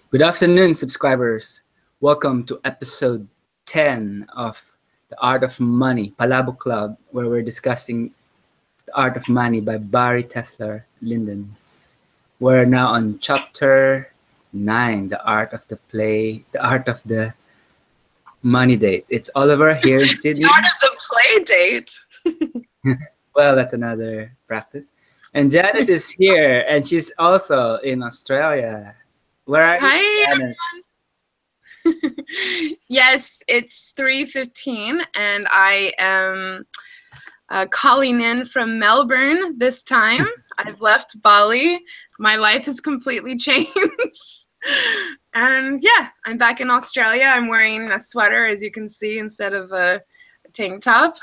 Good afternoon, subscribers. Welcome to episode 10 of The Art of Money, Palabook Club, where we're discussing The Art of Money by Barry Tesler Linden. We're now on chapter 9, The Art of The Art of the Money Date. It's Oliver here in Sydney. The art of the play date. Well, that's another practice. And Janice is here, and she's also in Australia. Where are you, Hi, Janice? everyone. Yes, it's 3:15, and I am calling in from Melbourne this time. I've left Bali. My life has completely changed. And yeah, I'm back in Australia. I'm wearing a sweater, as you can see, instead of a tank top.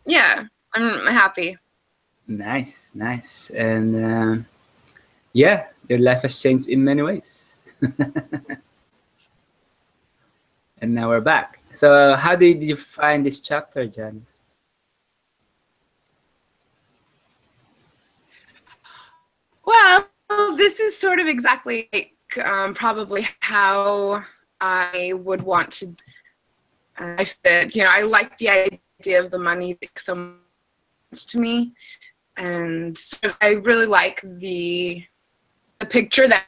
Yeah, I'm happy. Nice, nice. And yeah, your life has changed in many ways. And now we're back. So how did you find this chapter, Janice? Well, this is sort of exactly probably how I would want to. I fit, I like the idea of the money so much to me, and so I really like the picture that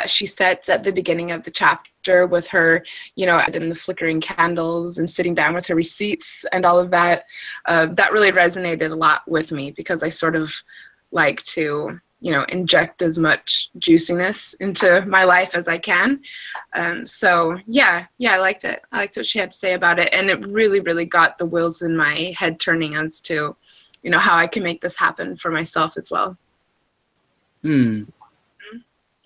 she sets at the beginning of the chapter with her, and the flickering candles and sitting down with her receipts and all of that. That really resonated a lot with me because I sort of like to inject as much juiciness into my life as I can. So yeah, I liked it. I liked what she had to say about it, and it really, really got the wheels in my head turning as to, how I can make this happen for myself as well. Yep.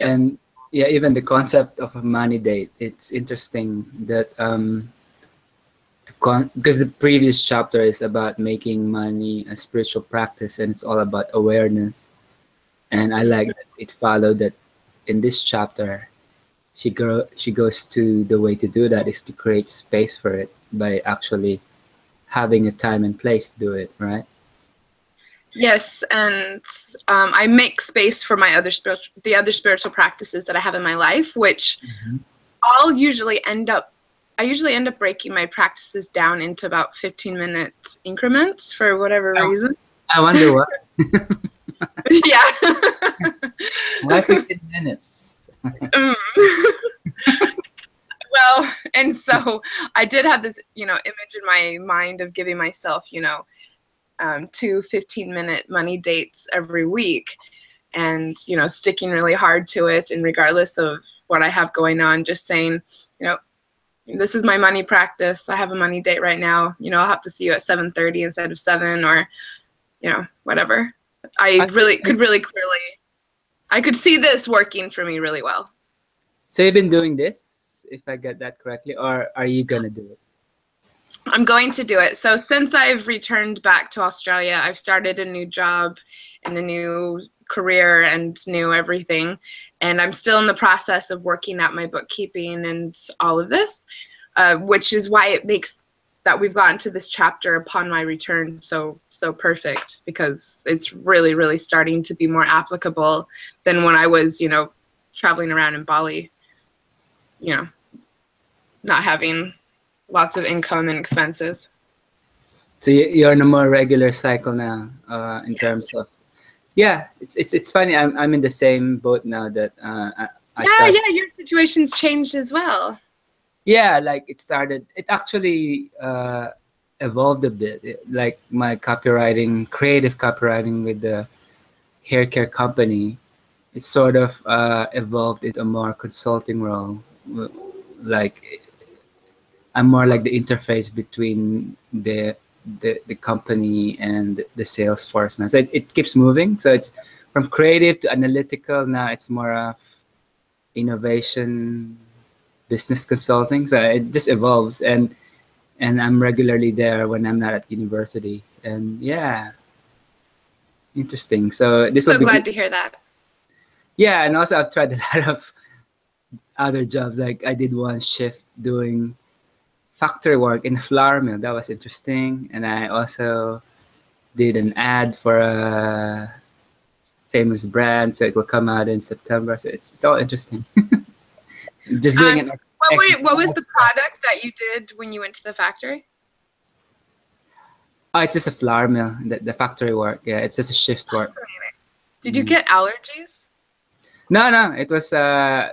And yeah, even the concept of a money date, it's interesting that because the previous chapter is about making money a spiritual practice, and it's all about awareness. And I like that it followed that in this chapter, she goes to the way to do that is to create space for it by actually having a time and place to do it, right? Yes, and I make space for my other spiritual practices that I have in my life, which I usually end up breaking my practices down into about 15-minute increments for whatever reason. I wonder what. Yeah. Why 15 minutes? Well, and so I did have this, image in my mind of giving myself, 2 15-minute money dates every week, and sticking really hard to it, and regardless of what I have going on, just saying, this is my money practice. I have a money date right now. I'll have to see you at 7:30 instead of 7, or whatever. I could see this working for me really well. So you've been doing this, if I get that correctly, or are you gonna do it? I'm going to do it. So since I've returned back to Australia, I've started a new job and a new career and new everything. And I'm still in the process of working at my bookkeeping and all of this, which is why it makes that we've gotten to this chapter upon my return so perfect, because it's really, really starting to be more applicable than when I was, traveling around in Bali, not having lots of income and expenses. So you're in a more regular cycle now, in terms of, yeah. It's funny. I'm in the same boat now that Your situation's changed as well. Yeah, like it actually evolved a bit. Like my creative copywriting with the hair care company, it sort of evolved into a more consulting role. Like I'm more like the interface between the company and the sales force now. So it keeps moving. So it's from creative to analytical. Now it's more of innovation, business consulting. So it just evolves, and I'm regularly there when I'm not at university. And yeah, interesting. So this will be glad to hear that. Yeah, and also I've tried a lot of other jobs. Like I did one shift doing factory work in a flour mill. That was interesting. And I also did an ad for famous brand, so it will come out in September. So it's all interesting. Just doing an What was the product that you did when you went to the factory? Oh, it's just a flour mill. The factory work. Yeah, it's just a shift work. Did you get allergies? No, no. It was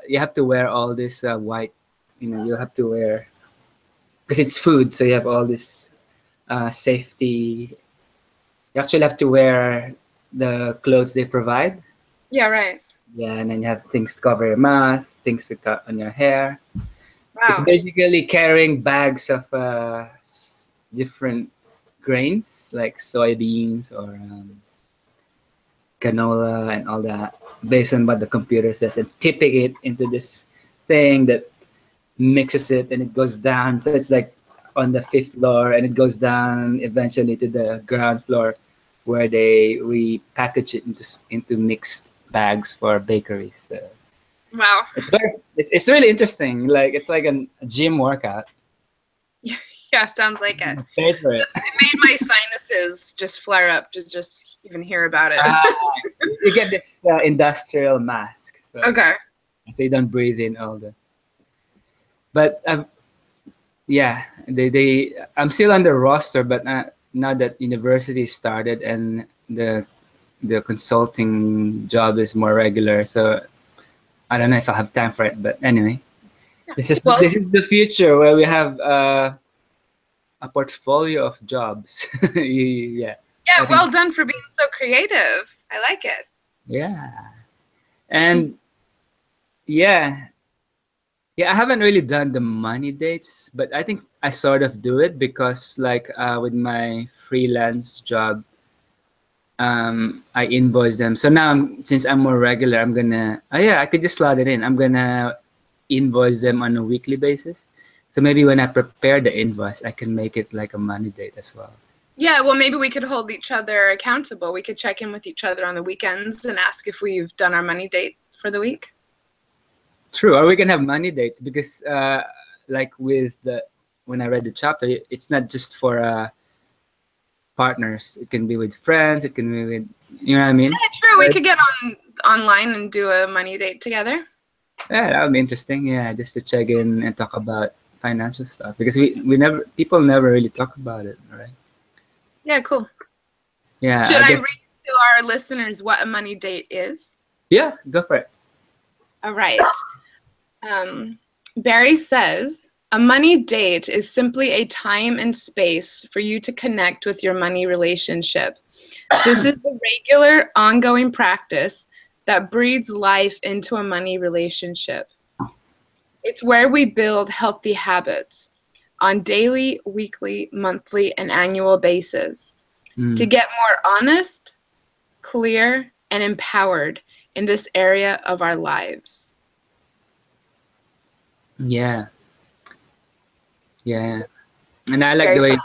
you have to wear all this white. You know, you have to wear because it's food, so you have all this safety. You actually have to wear the clothes they provide. Yeah, right. Yeah, and then you have things to cover your mouth, things to cut on your hair. It's Wow. basically carrying bags of different grains like soybeans or canola and all that based on what the computer says and tipping it into this thing that mixes it and it goes down. So it's like on the fifth floor and it goes down eventually to the ground floor where they repackage it into mixed bags for bakeries. So Wow. it's really interesting. Like it's like a gym workout. Yeah, sounds like it. Paid for it. It made my sinuses just flare up to just even hear about it. You get this industrial mask. So, Okay. so you don't breathe in all the. But yeah, I'm still on the roster, but now that university started and the consulting job is more regular, so I don't know if I'll have time for it. But anyway, this is the future where we have a portfolio of jobs. Yeah. Yeah, well done for being so creative. I like it. Yeah. And yeah. Yeah, I haven't really done the money dates, but I think I sort of do it because like with my freelance job, I invoice them. So now since I'm more regular, I'm gonna I could just slot it in. I'm gonna invoice them on a weekly basis. So maybe when I prepare the invoice, I can make it like a money date as well. Yeah, well, maybe we could hold each other accountable. We could check in with each other on the weekends and ask if we've done our money date for the week. True, or we can have money dates because like with when I read the chapter, it's not just for partners. It can be with friends. It can be with you know what I mean. Yeah, true. We could get online and do a money date together. Yeah, that would be interesting. Yeah, just to check in and talk about financial stuff because people never really talk about it, right? Yeah, cool. Yeah. Should I read to our listeners what a money date is? Yeah, go for it. All right. Barry says, a money date is simply a time and space for you to connect with your money relationship. This is the regular, ongoing practice that breathes life into a money relationship. It's where we build healthy habits on daily, weekly, monthly, and annual basis to get more honest, clear, and empowered in this area of our lives. Yeah. Yeah. And I like the way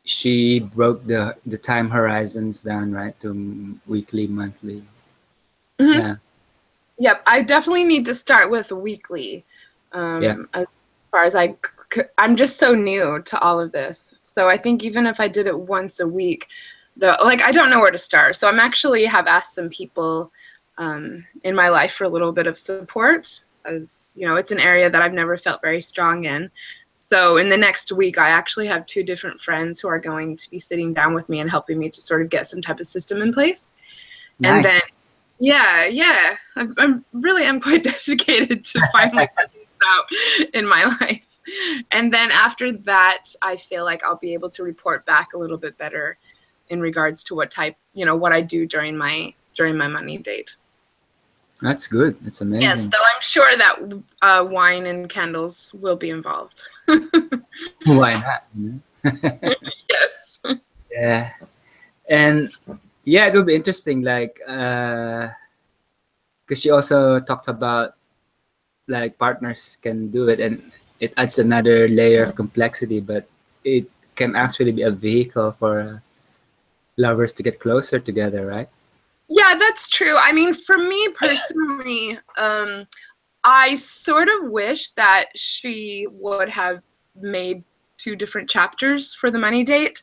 she broke the time horizons down, right, to weekly, monthly. Mm-hmm. Yeah. Yep. I definitely need to start with weekly. As far as I'm just so new to all of this. So I think even if I did it once a week, I don't know where to start. So I'm actually have asked some people in my life for a little bit of support, as you know, it's an area that I've never felt very strong in. So in the next week, I actually have 2 different friends who are going to be sitting down with me and helping me to sort of get some type of system in place. Nice. And then, yeah, I'm quite dedicated to finally get this out in my life. And then after that, I feel like I'll be able to report back a little bit better in regards to what I do during my money date. That's good. That's amazing. Yes, though I'm sure that wine and candles will be involved. Why not? Yes. Yeah. And yeah, it will be interesting, like, because she also talked about like partners can do it and it adds another layer of complexity, but it can actually be a vehicle for lovers to get closer together, right? Yeah, that's true. I mean, for me personally, I sort of wish that she would have made 2 different chapters for the money date,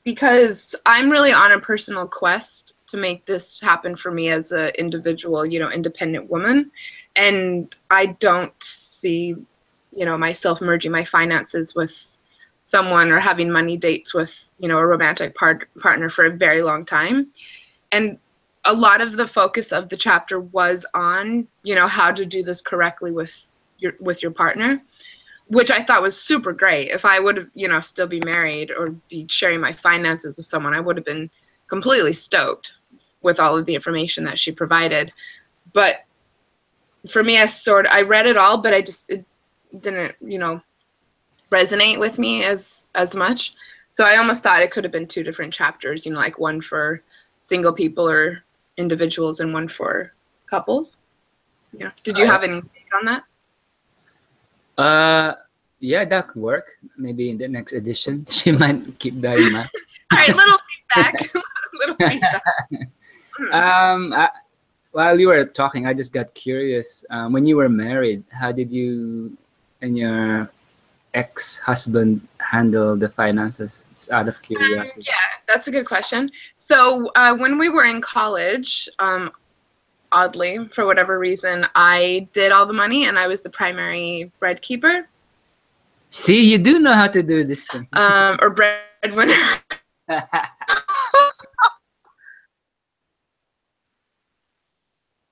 because I'm really on a personal quest to make this happen for me as an individual, you know, independent woman. And I don't see, you know, myself merging my finances with someone or having money dates with, you know, a romantic partner for a very long time. And a lot of the focus of the chapter was on, you know, how to do this correctly with your partner, which I thought was super great. If I would have, you know, still be married or be sharing my finances with someone, I would have been completely stoked with all of the information that she provided. But for me, I read it all, but it didn't, you know, resonate with me as much. So I almost thought it could have been two different chapters, you know, like one for single people or individuals and one for couples. Yeah. Did you have any take on that? Yeah, that could work. Maybe in the next edition, she might keep that in mind. All right, little feedback. Little feedback. While you were talking, I just got curious. When you were married, how did you and your ex-husband handle the finances? Just out of curiosity. Yeah, that's a good question. So when we were in college, oddly, for whatever reason, I did all the money and I was the primary bread keeper. See, you do know how to do this thing. Or breadwinner.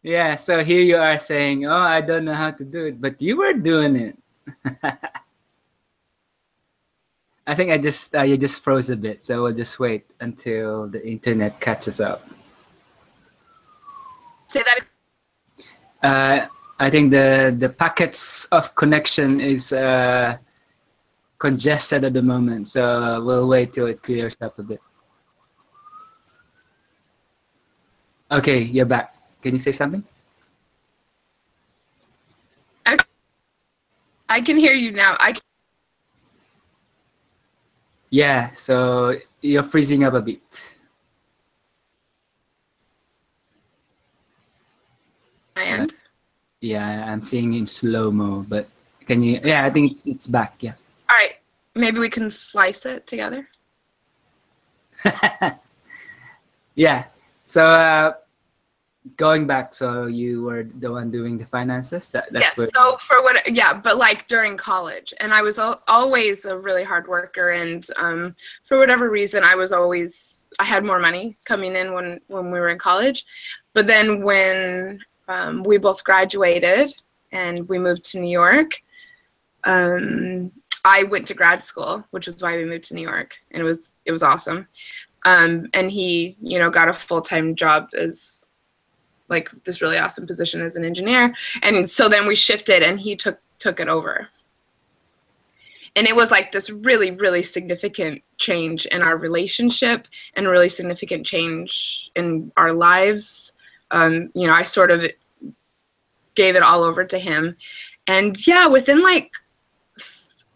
Yeah, so here you are saying, "Oh, I don't know how to do it," but you were doing it. I think you just froze a bit, so we'll just wait until the internet catches up. Say that. I think the packets of connection is congested at the moment, so we'll wait till it clears up a bit. Okay, you're back. Can you say something? I can hear you now. Yeah, so you're freezing up a bit. And yeah, I'm seeing in slow-mo, but can you? Yeah, I think it's back. Yeah. All right, maybe we can slice it together. Yeah. So going back, so you were the one doing the finances. That's yes. Where... So but like during college, and I was always a really hard worker, and for whatever reason, I had more money coming in when we were in college, but then when we both graduated and we moved to New York, I went to grad school, which is why we moved to New York, and it was awesome. And he, you know, got a full-time job as like this really awesome position as an engineer. And so then we shifted and he took it over. And it was like this really, really significant change in our relationship and really significant change in our lives. You know, I sort of gave it all over to him. And yeah, within like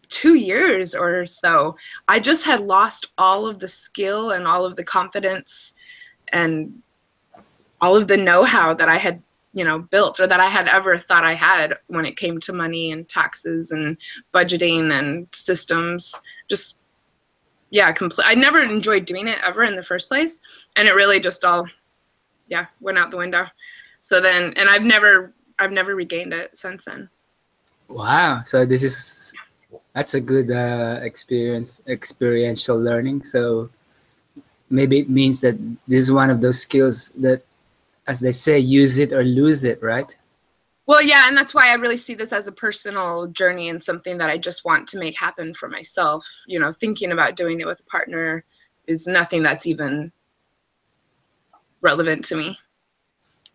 2 years or so, I just had lost all of the skill and all of the confidence and all of the know-how that I had, you know, built or that I had ever thought I had when it came to money and taxes and budgeting and systems. Just, yeah, I never enjoyed doing it ever in the first place. And it really just all, yeah, went out the window. So then, and I've never regained it since then. Wow. So that's a good experiential learning. So maybe it means that this is one of those skills that, as they say, use it or lose it, right? Well, yeah, and that's why I really see this as a personal journey and something that I just want to make happen for myself. You know, thinking about doing it with a partner is nothing that's even relevant to me.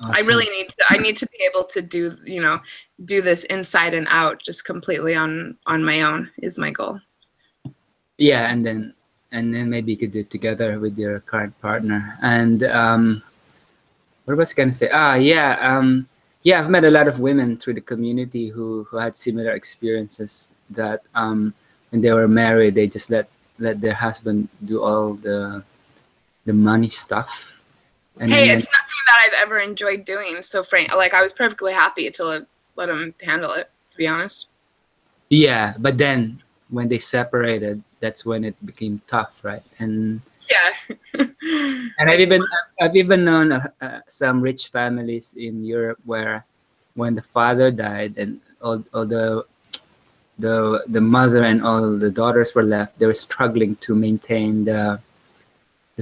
Awesome. I need to be able to do this inside and out just completely on my own is my goal. Yeah, and then maybe you could do it together with your current partner. And what was I gonna say? Yeah, I've met a lot of women through the community who had similar experiences that when they were married, they just let their husband do all the money stuff. And hey, it's nothing that I've ever enjoyed doing. So like I was perfectly happy to let him handle it, to be honest. Yeah, but then when they separated, that's when it became tough, right? And Yeah. And I've even known some rich families in Europe where when the father died and all the mother and all the daughters were left, they were struggling to maintain the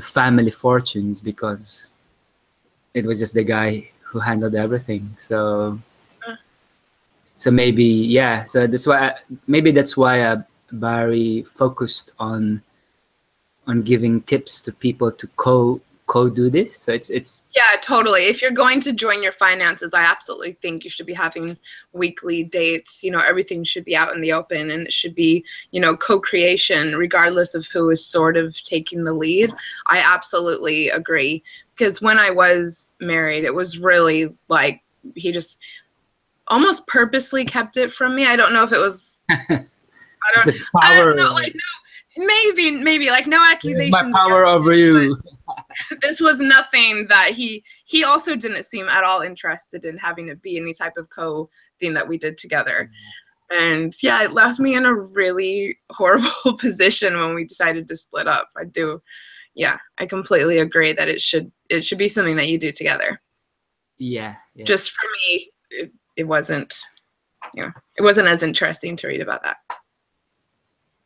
family fortunes because it was just the guy who handled everything. So maybe, yeah, so that's why Barry focused on giving tips to people to co do this. So it's Yeah, totally. If you're going to join your finances, I absolutely think you should be having weekly dates. You know, everything should be out in the open, and it should be, you know, co-creation regardless of who is sort of taking the lead. I absolutely agree, because when I was married, it was really like he just almost purposely kept it from me. I don't know if it was it's a I don't power. know, like, no, maybe like no This is my accusations. power over you. This was nothing that he also didn't seem at all interested in having it be any type of thing that we did together. And yeah, it left me in a really horrible position when we decided to split up. I completely agree that it should be something that you do together. Yeah. Just for me, it wasn't, it wasn't as interesting to read about that.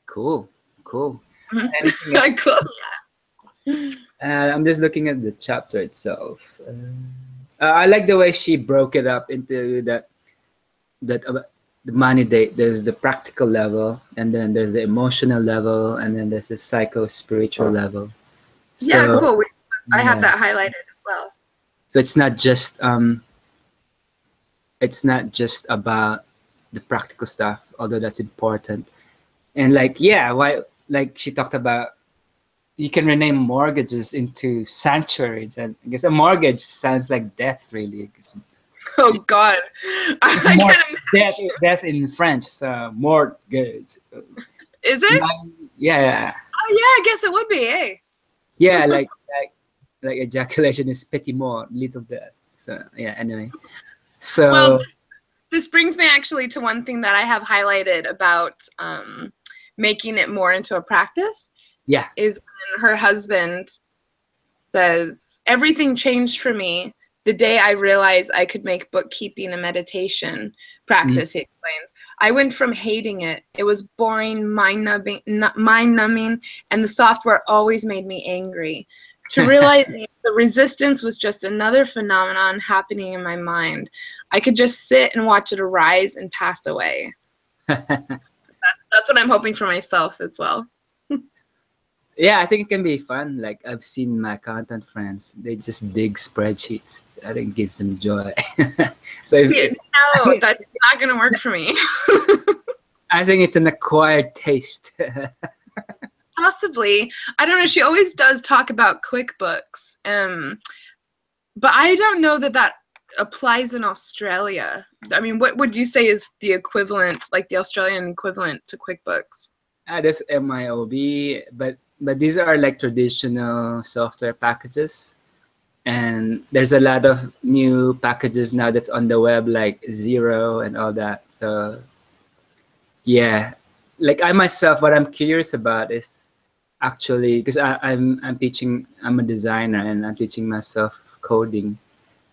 Cool. Mhm. Anything else? Cool. I'm just looking at the chapter itself. I like the way she broke it up into that the money date. There's the practical level, and then there's the emotional level, and then there's the psycho-spiritual level. Yeah, So, cool. I have yeah. that highlighted as well. So it's not just about the practical stuff, although that's important. And like she talked about, you can rename mortgages into sanctuaries, and I guess a mortgage sounds like death, really. Oh God, I It's more can't imagine. death in French, so mortgage. Is it? Yeah. Oh yeah, I guess it would be. Eh? Yeah, like ejaculation is petit mort, little death. So yeah. Anyway, Well, so this brings me actually to one thing that I have highlighted about making it more into a practice. yeah. Is when her husband says, "Everything changed for me the day I realized I could make bookkeeping a meditation practice." He explains, "I went from hating it. It was boring, mind-numbing, and the software always made me angry, to realizing the resistance was just another phenomenon happening in my mind. I could just sit and watch it arise and pass away." That's what I'm hoping for myself as well. Yeah, I think it can be fun. Like I've seen my accountant friends, they just dig spreadsheets. I think it gives them joy. So No, that's not going to work for me. I think it's an acquired taste. Possibly. I don't know. She always does talk about QuickBooks. But I don't know that applies in Australia. I mean, what would you say is the equivalent, like the Australian equivalent to QuickBooks? There's MIOB, but these are like traditional software packages. And there's a lot of new packages now that's on the web, like Zero and all that. So yeah, like I myself, what I'm curious about is actually, because I'm a designer and I'm teaching myself coding.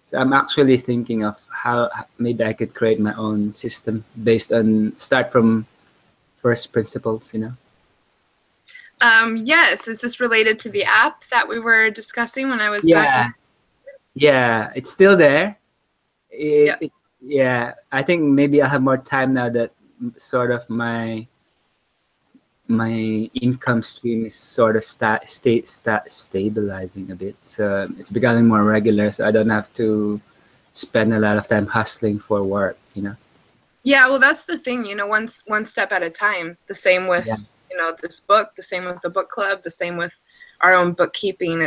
So I'm actually thinking of how maybe I could create my own system based on start from first principles, you know? Yes. Is this related to the app that we were discussing when I was back in? Yeah, it's still there. Yeah. Yeah, I think maybe I'll have more time now that sort of my income stream is sort of stabilizing a bit. So it's becoming more regular, so I don't have to spend a lot of time hustling for work, you know? Yeah, well, that's the thing, one step at a time. The same with, Yeah. This book, the same with the book club, the same with our own bookkeeping.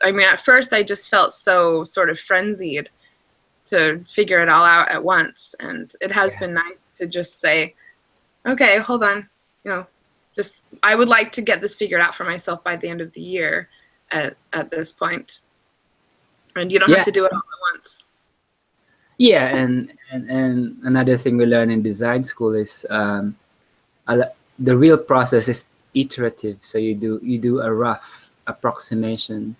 I mean, at first I just felt so sort of frenzied to figure it all out at once. And it has been nice to just say, okay, hold on, I would like to get this figured out for myself by the end of the year at this point. And you don't have to do it all at once. Yeah, and another thing we learn in design school is the real process is iterative. So you do a rough approximation,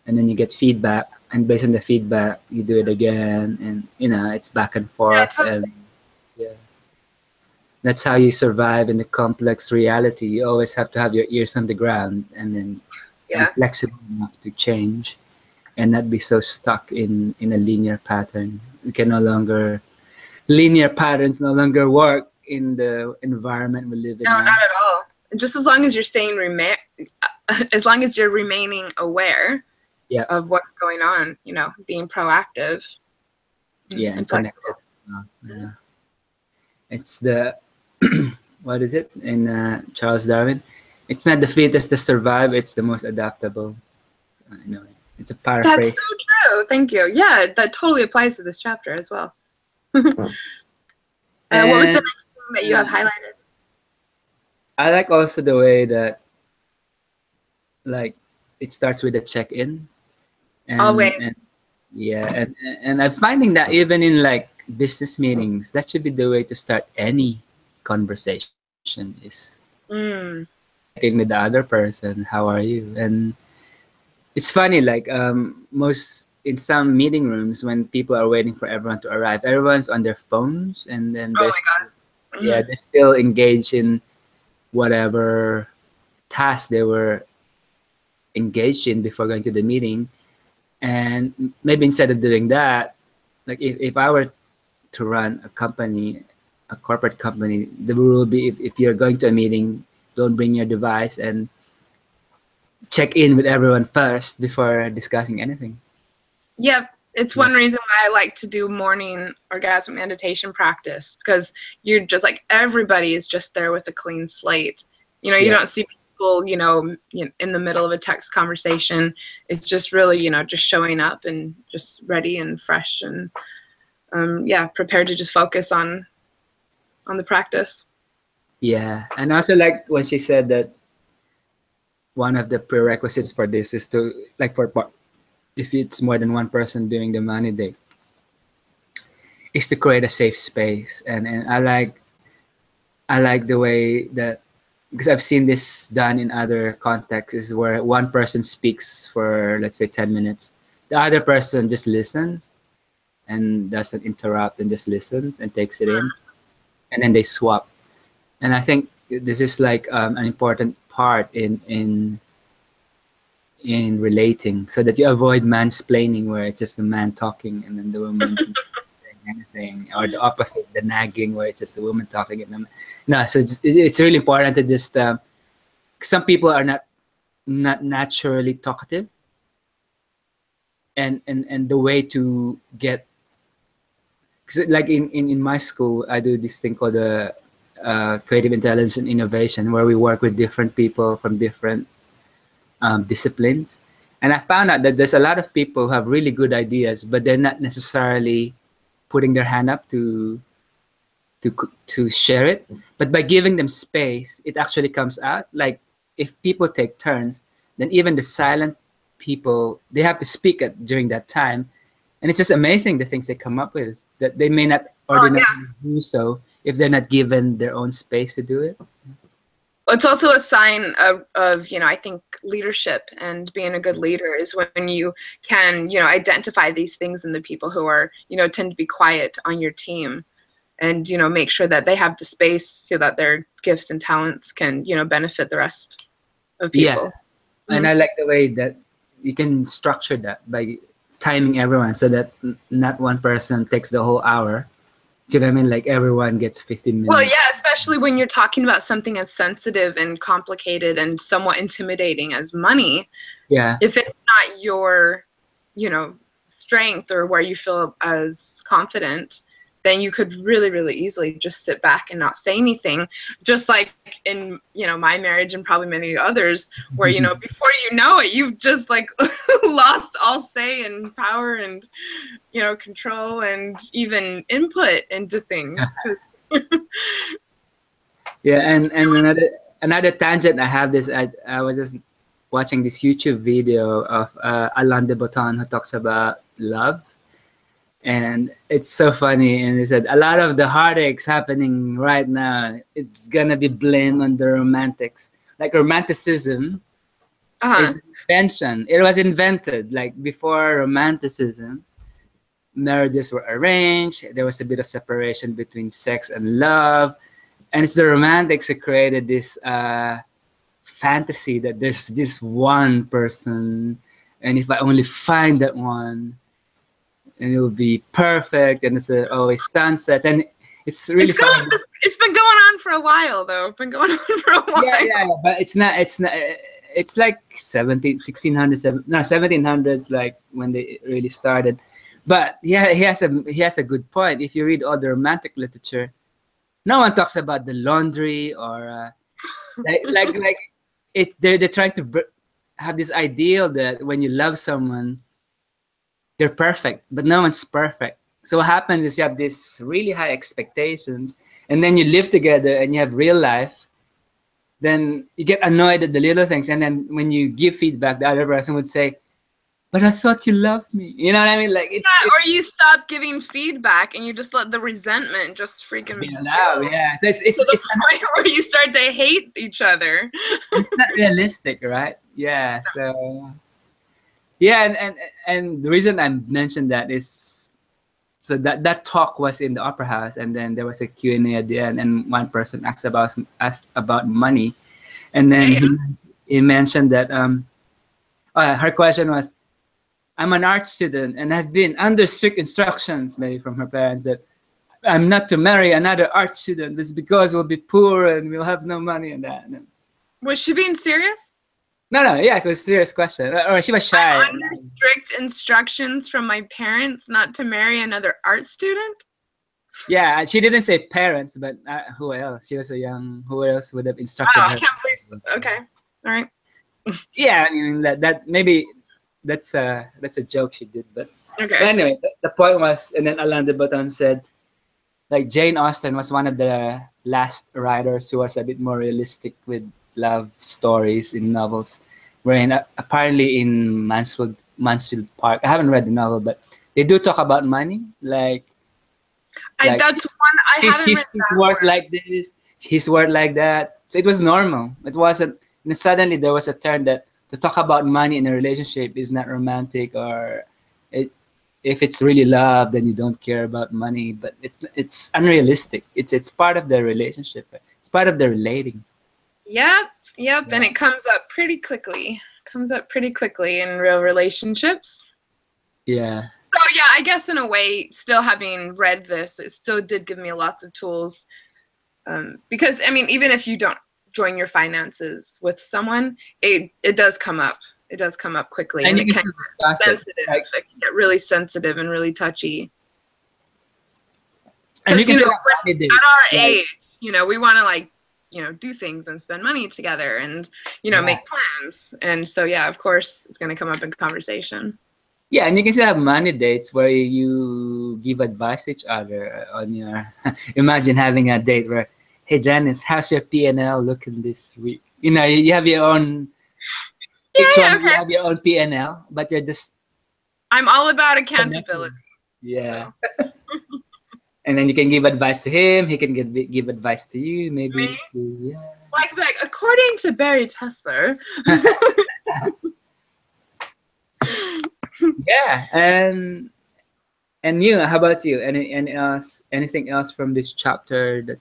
and then you get feedback, and based on the feedback you do it again, and it's back and Yeah, forth. totally. And yeah, that's how you survive in the complex reality. You always have to have your ears on the ground, and then be Yeah. flexible enough to change and not be so stuck in a linear pattern. We can no longer Linear patterns no longer work in the environment we live No, in not now. at all. Just as long as you're as long as you're remaining aware Yeah, of what's going on, being proactive yeah, and and connected. flexible. Yeah. It's the what is it in Charles Darwin? It's not the fittest to survive; it's the most adaptable. You know, it's a That's so paraphrase. true. Thank you. Yeah, that totally applies to this chapter as well. What was the And next thing that you have highlighted? I like also the way that like it starts with a check-in, and Always. and yeah, and I'm finding that even in like business meetings, that should be the way to start any conversation is Mm. checking with the other person, how are you? And it's funny, like most in some meeting rooms when people are waiting for everyone to arrive, everyone's on their phones, and then Oh there's my God. yeah, they're still engaged in whatever task they were engaged in before going to the meeting. And maybe instead of doing that, like if I were to run a company, a corporate company, the rule would be if you're going to a meeting, don't bring your device and check in with everyone first before discussing anything. Yep. It's Yeah. one reason why I like to do morning orgasm meditation practice, because you're just like, everybody is just there with a clean slate. You Yeah. don't see people, in the middle of a text conversation. It's just really, just showing up and just ready and fresh and, prepared to just focus on the practice. Yeah. And also like when she said that one of the prerequisites for this is to like if it's more than one person doing the money day, is to create a safe space. And I like the way that because I've seen this done in other contexts is where one person speaks for let's say 10 minutes. The other person just listens and doesn't interrupt and just listens and takes it in, and then they swap. And I think this is like an important part in relating, so that you avoid mansplaining where it's just the man talking and then the woman's not saying anything, or the opposite, the nagging where it's just the woman talking and no. So it's really important to just some people are not naturally talkative, and the way to get, because like in my school I do this thing called the creative intelligence and innovation, where we work with different people from different disciplines. And I found out that there's a lot of people who have really good ideas, but they're not necessarily putting their hand up to share it. But by giving them space, it actually comes out. Like if people take turns, then even the silent people, they have to speak during that time, and it's just amazing the things they come up with that they may not Oh, yeah. ordinarily do so if they're not given their own space to do it. It's also a sign of I think leadership and being a good leader is when you can, identify these things in the people who are, tend to be quiet on your team, and, make sure that they have the space so that their gifts and talents can, benefit the rest of Yeah, people. and I like the way that you can structure that by timing everyone so that not one person takes the whole hour. Do you know what I mean? Like everyone gets 15 Well, minutes. yeah, especially when you're talking about something as sensitive and complicated and somewhat intimidating as money. Yeah. If it's not your, strength or where you feel as confident, then you could really, really easily just sit back and not say anything. Just like in, my marriage and probably many others, where, before you know it, you've just like lost all say and power and, control and even input into things. Yeah, and another tangent I have this. I was just watching this YouTube video of Alain de Botton who talks about love, and it's so funny. And he said a lot of the heartaches happening right now, it's gonna be blamed on the romantics, like romanticism Uh-huh. It's an invention. It was invented like before Romanticism. Marriages were arranged. There was a bit of separation between sex and love, and it's the romantics who created this fantasy that there's this one person, and if I only find that one, and it will be perfect, and it's always sunsets, and it's really fun. It's been going on for a while, though. It's been going on for a while. Yeah, but it's not. It's not. It's like 1700s, like when they really started. But yeah, he has a good point. If you read all the romantic literature, no one talks about the laundry or like it. They're trying to have this ideal that when you love someone, they're perfect, but no one's perfect. So what happens is you have this really high expectations, and then you live together and you have real life. Then you get annoyed at the little things, and then when you give feedback, the other person would say, "But I thought you loved me." You know what I mean? Like it's or you stop giving feedback and you just let the resentment just freaking be allowed. Yeah, so it's to the point where you start to hate each other. It's not realistic, right? Yeah. So yeah, and the reason I mentioned that is so that talk was in the opera house, and then there was a Q&A at the end, and one person asked about money, and then he mentioned that her question was, I'm an art student and I've been under strict instructions maybe from her parents that I'm not to marry another art student. It's because we'll be poor and we'll have no money and that. Was she being serious? No, yeah, it was a serious question. Or she was shy. I'm under strict instructions from my parents not to marry another art student? Yeah, she didn't say parents, but who else? She was a young, who else would have instructed her? I can't believe so. Okay, all right. Yeah, I mean, that maybe that's a joke she did. But okay. Anyway, the point was, and then Alain de Botton said, like Jane Austen was one of the last writers who was a bit more realistic with love stories in novels. Wherein apparently in Mansfield Park, I haven't read the novel, but they do talk about money. Like that's one I haven't read. His word like this, his word like that. So it was normal. It wasn't. And suddenly there was a turn that to talk about money in a relationship is not romantic, or if it's really love, then you don't care about money. But it's unrealistic. It's part of the relationship. It's part of the relating. Yep, and it comes up pretty quickly. In real relationships. Yeah. So yeah, I guess in a way, still having read this, it still did give me lots of tools. Because I mean, even if you don't join your finances with someone, it does come up. It does come up quickly, and it can get sensitive. It can get really sensitive and really touchy. And at our age, we want to do things and spend money together, and make plans. And so yeah, of course, it's going to come up in conversation. Yeah, and you can still have money dates where you give advice to each other on your. Imagine having a date where, hey Janice, how's your P&L looking this week? You have your own. You have your own P&L, but you're just. I'm all about accountability. Yeah. So. And then you can give advice to him. He can give advice to you. Maybe. Me? Yeah. Like according to Barry Tesler. Yeah, and you, how about you? Anything else from this chapter that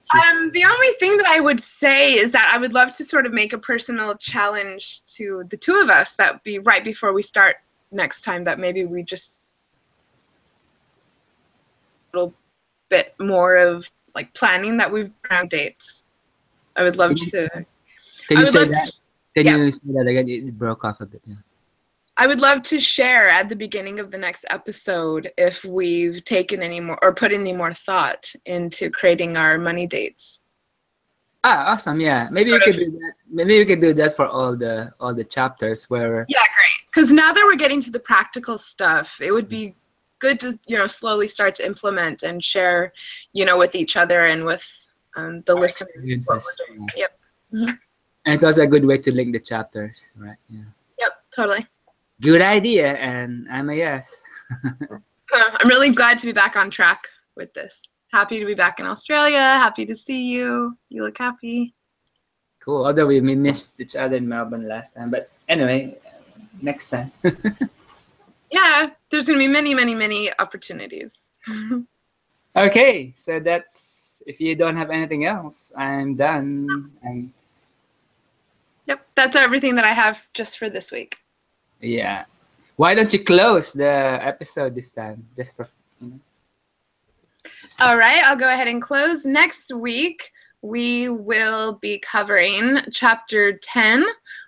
the only thing that I would say is that I would love to sort of make a personal challenge to the two of us, that would be right before we start next time, that maybe we just a little bit more of like planning that we've around dates. I would love to. Can you say that? Can you say that again? It broke off a bit. Yeah. I would love to share at the beginning of the next episode if we've taken any more or put any more thought into creating our money dates. Awesome! Yeah, maybe we could do that. Maybe we could do that for all the chapters where. Yeah, great. Because now that we're getting to the practical stuff, it would be good to slowly start to implement and share, with each other and with the listeners. What we're doing. Yep. Mm-hmm. And it's also a good way to link the chapters, right? Yeah. Yep. Totally. Good idea, and I'm a yes. I'm really glad to be back on track with this. Happy to be back in Australia. Happy to see you. You look happy. Cool. Although we missed each other in Melbourne last time, but anyway, next time. Yeah, there's going to be many, many, many opportunities. Okay, so that's, if you don't have anything else, I'm done. Yep, that's everything that I have just for this week. Yeah. Why don't you close the episode this time? Just for, you know. All right, I'll go ahead and close. Next week, we will be covering chapter 10,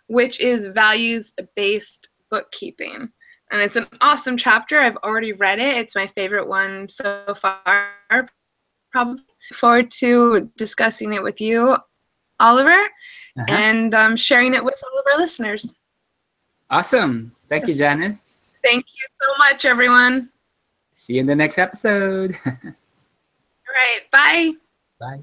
which is values-based bookkeeping. And it's an awesome chapter. I've already read it. It's my favorite one so far, probably. Forward to discussing it with you, Oliver, and sharing it with all of our listeners. Awesome. Thank you, Janice. Thank you so much, everyone. See you in the next episode. All right, bye. Bye.